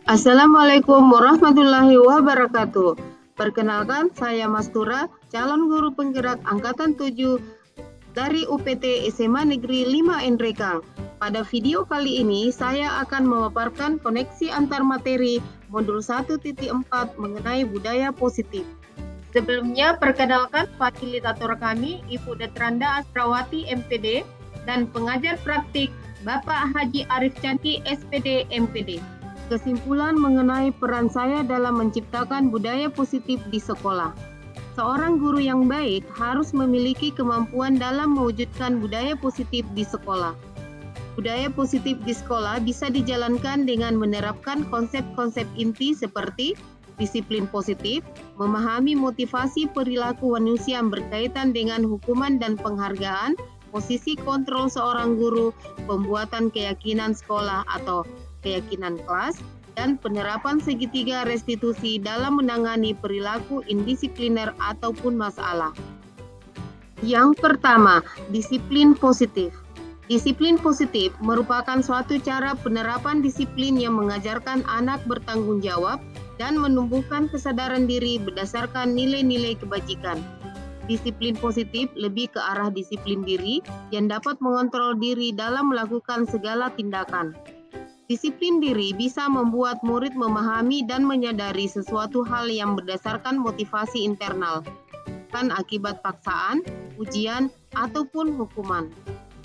Assalamualaikum warahmatullahi wabarakatuh. Perkenalkan, saya Mastura, calon guru penggerak Angkatan 7 dari UPT SMA Negeri 5 Nrekang. Pada video kali ini, saya akan memaparkan koneksi antar materi modul 1.4 mengenai budaya positif. Sebelumnya, perkenalkan fasilitator kami, Ibu Detranda Asrawati MPD, dan pengajar praktik Bapak Haji Arif Candi SPD MPD. Kesimpulan mengenai peran saya dalam menciptakan budaya positif di sekolah. Seorang guru yang baik harus memiliki kemampuan dalam mewujudkan budaya positif di sekolah. Budaya positif di sekolah bisa dijalankan dengan menerapkan konsep-konsep inti seperti disiplin positif, memahami motivasi perilaku manusia yang berkaitan dengan hukuman dan penghargaan, posisi kontrol seorang guru, pembuatan keyakinan sekolah atau keyakinan kelas, dan penerapan segitiga restitusi dalam menangani perilaku indisipliner ataupun masalah. Yang pertama, disiplin positif. Disiplin positif merupakan suatu cara penerapan disiplin yang mengajarkan anak bertanggung jawab dan menumbuhkan kesadaran diri berdasarkan nilai-nilai kebajikan. Disiplin positif lebih ke arah disiplin diri yang dapat mengontrol diri dalam melakukan segala tindakan. Disiplin diri bisa membuat murid memahami dan menyadari sesuatu hal yang berdasarkan motivasi internal, bukan akibat paksaan, ujian, ataupun hukuman.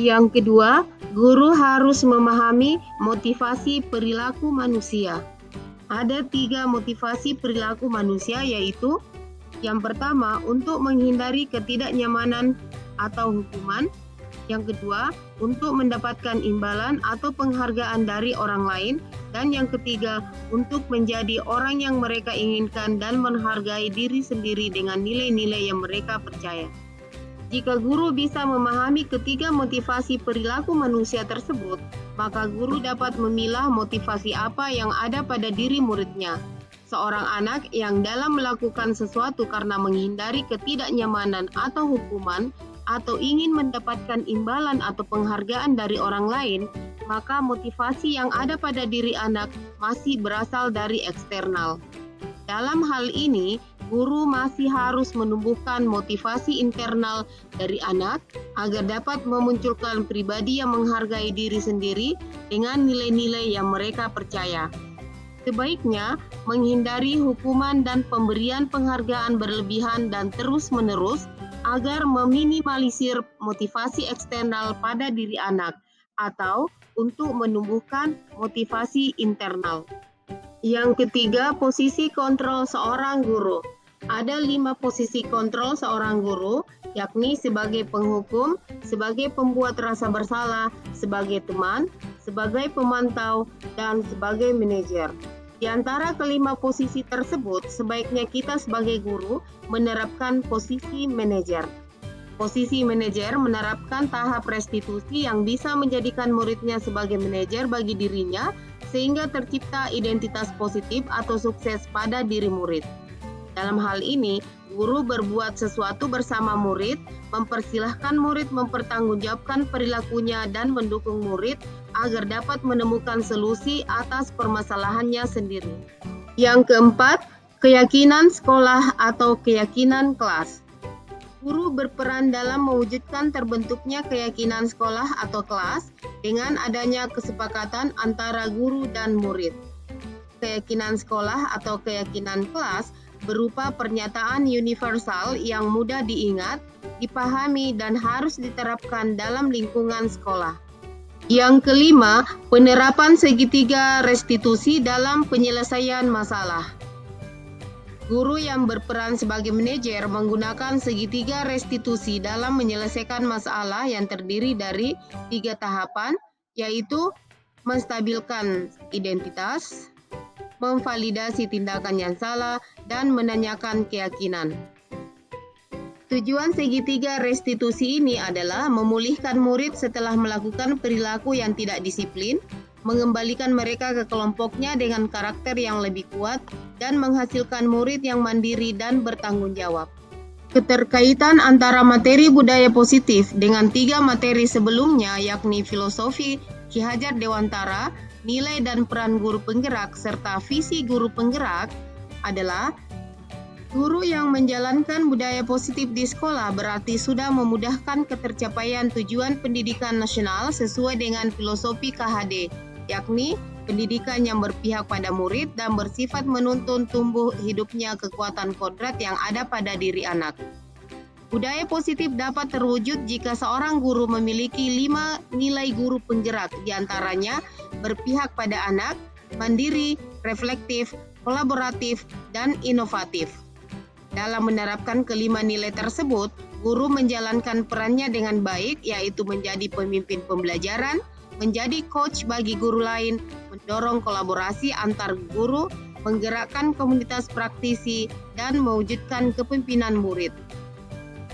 Yang kedua, guru harus memahami motivasi perilaku manusia. Ada 3 motivasi perilaku manusia, yaitu yang pertama, untuk menghindari ketidaknyamanan atau hukuman. Yang kedua, untuk mendapatkan imbalan atau penghargaan dari orang lain. Dan yang ketiga, untuk menjadi orang yang mereka inginkan dan menghargai diri sendiri dengan nilai-nilai yang mereka percaya. Jika guru bisa memahami ketiga motivasi perilaku manusia tersebut, maka guru dapat memilah motivasi apa yang ada pada diri muridnya. Seorang anak yang dalam melakukan sesuatu karena menghindari ketidaknyamanan atau hukuman, atau ingin mendapatkan imbalan atau penghargaan dari orang lain, maka motivasi yang ada pada diri anak masih berasal dari eksternal. Dalam hal ini, guru masih harus menumbuhkan motivasi internal dari anak agar dapat memunculkan pribadi yang menghargai diri sendiri dengan nilai-nilai yang mereka percaya. Sebaiknya menghindari hukuman dan pemberian penghargaan berlebihan dan terus-menerus agar meminimalisir motivasi eksternal pada diri anak atau untuk menumbuhkan motivasi internal. Yang ketiga, posisi kontrol seorang guru. Ada 5 posisi kontrol seorang guru, yakni sebagai penghukum, sebagai pembuat rasa bersalah, sebagai teman, sebagai pemantau, dan sebagai manajer. Di antara kelima posisi tersebut, sebaiknya kita sebagai guru menerapkan posisi manajer. Posisi manajer menerapkan tahap restitusi yang bisa menjadikan muridnya sebagai manajer bagi dirinya, sehingga tercipta identitas positif atau sukses pada diri murid. Dalam hal ini, guru berbuat sesuatu bersama murid, mempersilahkan murid mempertanggungjawabkan perilakunya dan mendukung murid agar dapat menemukan solusi atas permasalahannya sendiri. Yang keempat, keyakinan sekolah atau keyakinan kelas. Guru berperan dalam mewujudkan terbentuknya keyakinan sekolah atau kelas dengan adanya kesepakatan antara guru dan murid. Keyakinan sekolah atau keyakinan kelas berupa pernyataan universal yang mudah diingat, dipahami, dan harus diterapkan dalam lingkungan sekolah. Yang kelima, penerapan segitiga restitusi dalam penyelesaian masalah. Guru yang berperan sebagai manajer menggunakan segitiga restitusi dalam menyelesaikan masalah yang terdiri dari 3 tahapan, yaitu menstabilkan identitas, memvalidasi tindakan yang salah, dan menanyakan keyakinan. Tujuan segitiga restitusi ini adalah memulihkan murid setelah melakukan perilaku yang tidak disiplin, mengembalikan mereka ke kelompoknya dengan karakter yang lebih kuat, dan menghasilkan murid yang mandiri dan bertanggung jawab. Keterkaitan antara materi budaya positif dengan 3 materi sebelumnya, yakni filosofi, Ki Hajar Dewantara, nilai dan peran guru penggerak, serta visi guru penggerak adalah guru yang menjalankan budaya positif di sekolah berarti sudah memudahkan ketercapaian tujuan pendidikan nasional sesuai dengan filosofi KHD, yakni pendidikan yang berpihak pada murid dan bersifat menuntun tumbuh hidupnya kekuatan kodrat yang ada pada diri anak. Budaya positif dapat terwujud jika seorang guru memiliki 5 nilai guru penggerak, diantaranya berpihak pada anak, mandiri, reflektif, kolaboratif, dan inovatif. Dalam menerapkan kelima nilai tersebut, guru menjalankan perannya dengan baik, yaitu menjadi pemimpin pembelajaran, menjadi coach bagi guru lain, mendorong kolaborasi antar guru, menggerakkan komunitas praktisi, dan mewujudkan kepemimpinan murid.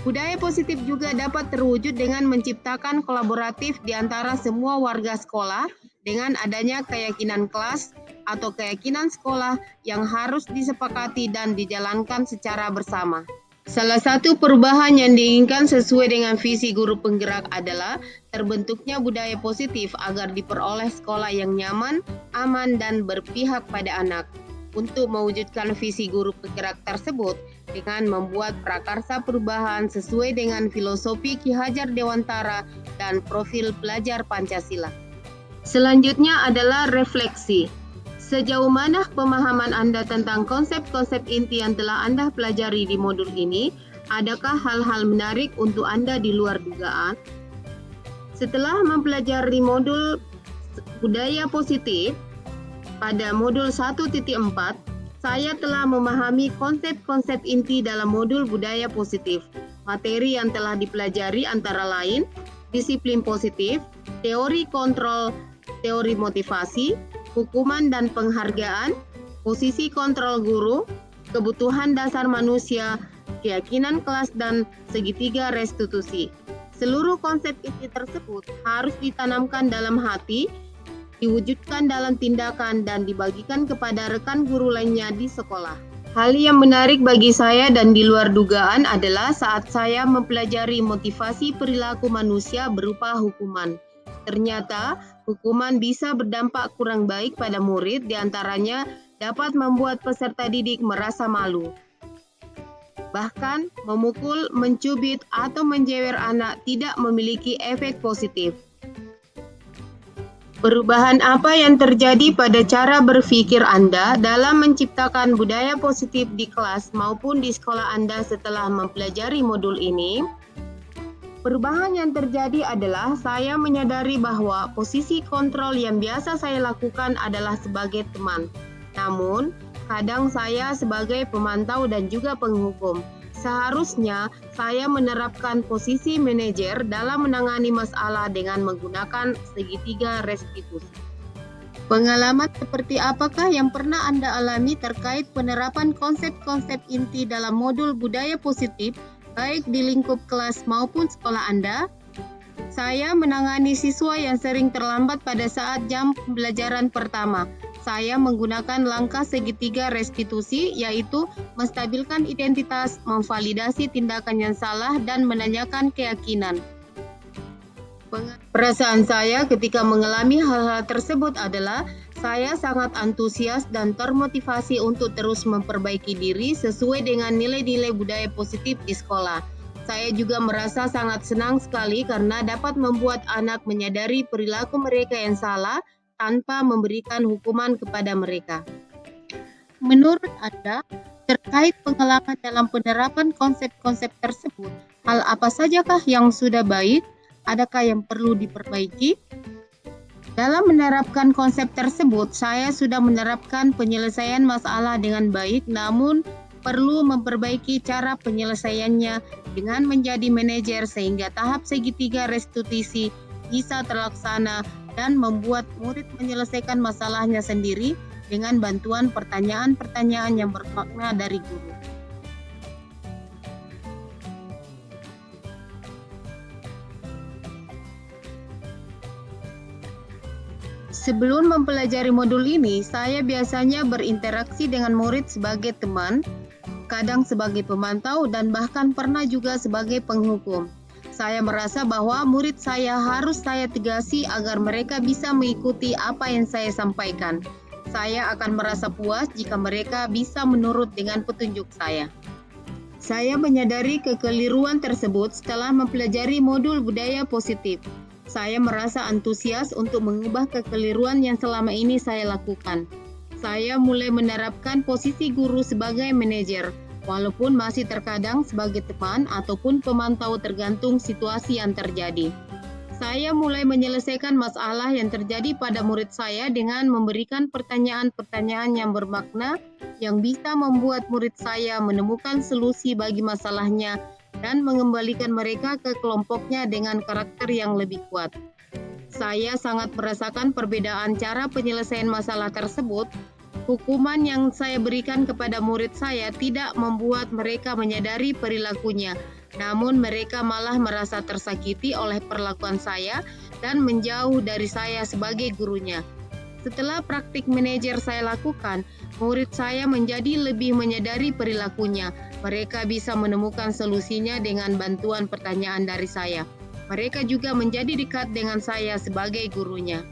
Budaya positif juga dapat terwujud dengan menciptakan kolaboratif di antara semua warga sekolah dengan adanya keyakinan kelas atau keyakinan sekolah yang harus disepakati dan dijalankan secara bersama. Salah satu perubahan yang diinginkan sesuai dengan visi guru penggerak adalah terbentuknya budaya positif agar diperoleh sekolah yang nyaman, aman, dan berpihak pada anak. Untuk mewujudkan visi guru penggerak tersebut dengan membuat prakarsa perubahan sesuai dengan filosofi Ki Hajar Dewantara dan profil pelajar Pancasila. Selanjutnya adalah refleksi. Sejauh mana pemahaman Anda tentang konsep-konsep inti yang telah Anda pelajari di modul ini? Adakah hal-hal menarik untuk Anda di luar dugaan? Setelah mempelajari modul budaya positif, pada modul 1.4, saya telah memahami konsep-konsep inti dalam modul budaya positif. Materi yang telah dipelajari antara lain disiplin positif, teori kontrol, teori motivasi, hukuman dan penghargaan, posisi kontrol guru, kebutuhan dasar manusia, keyakinan kelas, dan segitiga restitusi. Seluruh konsep inti tersebut harus ditanamkan dalam hati, diwujudkan dalam tindakan, dan dibagikan kepada rekan guru lainnya di sekolah. Hal yang menarik bagi saya dan di luar dugaan adalah saat saya mempelajari motivasi perilaku manusia berupa hukuman. Ternyata, hukuman bisa berdampak kurang baik pada murid, diantaranya dapat membuat peserta didik merasa malu. Bahkan, memukul, mencubit, atau menjewer anak tidak memiliki efek positif. Perubahan apa yang terjadi pada cara berpikir Anda dalam menciptakan budaya positif di kelas maupun di sekolah Anda setelah mempelajari modul ini? Perubahan yang terjadi adalah saya menyadari bahwa posisi kontrol yang biasa saya lakukan adalah sebagai teman. Namun, kadang saya sebagai pemantau dan juga penghukum. Seharusnya saya menerapkan posisi manajer dalam menangani masalah dengan menggunakan segitiga restitusi. Pengalaman seperti apakah yang pernah Anda alami terkait penerapan konsep-konsep inti dalam modul budaya positif, baik di lingkup kelas maupun sekolah Anda? Saya menangani siswa yang sering terlambat pada saat jam pembelajaran pertama. Saya menggunakan langkah segitiga restitusi, yaitu menstabilkan identitas, memvalidasi tindakan yang salah, dan menanyakan keyakinan. Perasaan saya ketika mengalami hal-hal tersebut adalah saya sangat antusias dan termotivasi untuk terus memperbaiki diri sesuai dengan nilai-nilai budaya positif di sekolah. Saya juga merasa sangat senang sekali karena dapat membuat anak menyadari perilaku mereka yang salah tanpa memberikan hukuman kepada mereka. Menurut Anda, terkait pengalaman dalam penerapan konsep-konsep tersebut, hal apa sajakah yang sudah baik? Adakah yang perlu diperbaiki? Dalam menerapkan konsep tersebut, saya sudah menerapkan penyelesaian masalah dengan baik, namun perlu memperbaiki cara penyelesaiannya dengan menjadi manajer sehingga tahap segitiga restitusi bisa terlaksana dan membuat murid menyelesaikan masalahnya sendiri dengan bantuan pertanyaan-pertanyaan yang bermakna dari guru. Sebelum mempelajari modul ini, saya biasanya berinteraksi dengan murid sebagai teman, kadang sebagai pemantau, dan bahkan pernah juga sebagai penghukum. Saya merasa bahwa murid saya harus saya tegasi agar mereka bisa mengikuti apa yang saya sampaikan. Saya akan merasa puas jika mereka bisa menurut dengan petunjuk saya. Saya menyadari kekeliruan tersebut setelah mempelajari modul budaya positif. Saya merasa antusias untuk mengubah kekeliruan yang selama ini saya lakukan. Saya mulai menerapkan posisi guru sebagai manajer, walaupun masih terkadang sebagai teman ataupun pemantau tergantung situasi yang terjadi. Saya mulai menyelesaikan masalah yang terjadi pada murid saya dengan memberikan pertanyaan-pertanyaan yang bermakna yang bisa membuat murid saya menemukan solusi bagi masalahnya dan mengembalikan mereka ke kelompoknya dengan karakter yang lebih kuat. Saya sangat merasakan perbedaan cara penyelesaian masalah tersebut. Hukuman yang saya berikan kepada murid saya tidak membuat mereka menyadari perilakunya, namun mereka malah merasa tersakiti oleh perlakuan saya dan menjauh dari saya sebagai gurunya. Setelah praktik manajer saya lakukan, murid saya menjadi lebih menyadari perilakunya. Mereka bisa menemukan solusinya dengan bantuan pertanyaan dari saya. Mereka juga menjadi dekat dengan saya sebagai gurunya.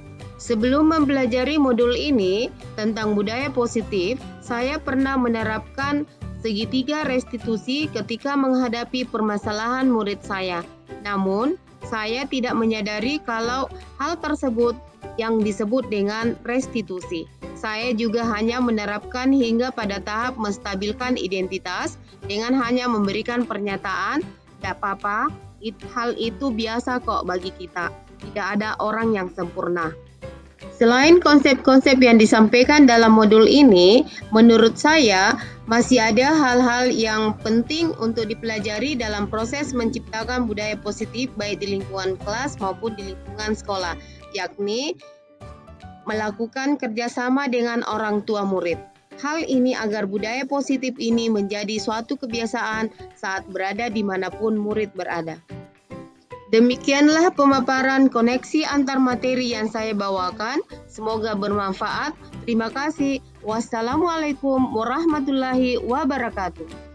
Sebelum mempelajari modul ini tentang budaya positif, saya pernah menerapkan segitiga restitusi ketika menghadapi permasalahan murid saya. Namun, saya tidak menyadari kalau hal tersebut yang disebut dengan restitusi. Saya juga hanya menerapkan hingga pada tahap menstabilkan identitas dengan hanya memberikan pernyataan, "Tidak apa-apa, hal itu biasa kok bagi kita. Tidak ada orang yang sempurna." Selain konsep-konsep yang disampaikan dalam modul ini, menurut saya masih ada hal-hal yang penting untuk dipelajari dalam proses menciptakan budaya positif baik di lingkungan kelas maupun di lingkungan sekolah, yakni melakukan kerjasama dengan orang tua murid. Hal ini agar budaya positif ini menjadi suatu kebiasaan saat berada dimanapun murid berada. Demikianlah pemaparan koneksi antar materi yang saya bawakan. Semoga bermanfaat. Terima kasih. Wassalamualaikum warahmatullahi wabarakatuh.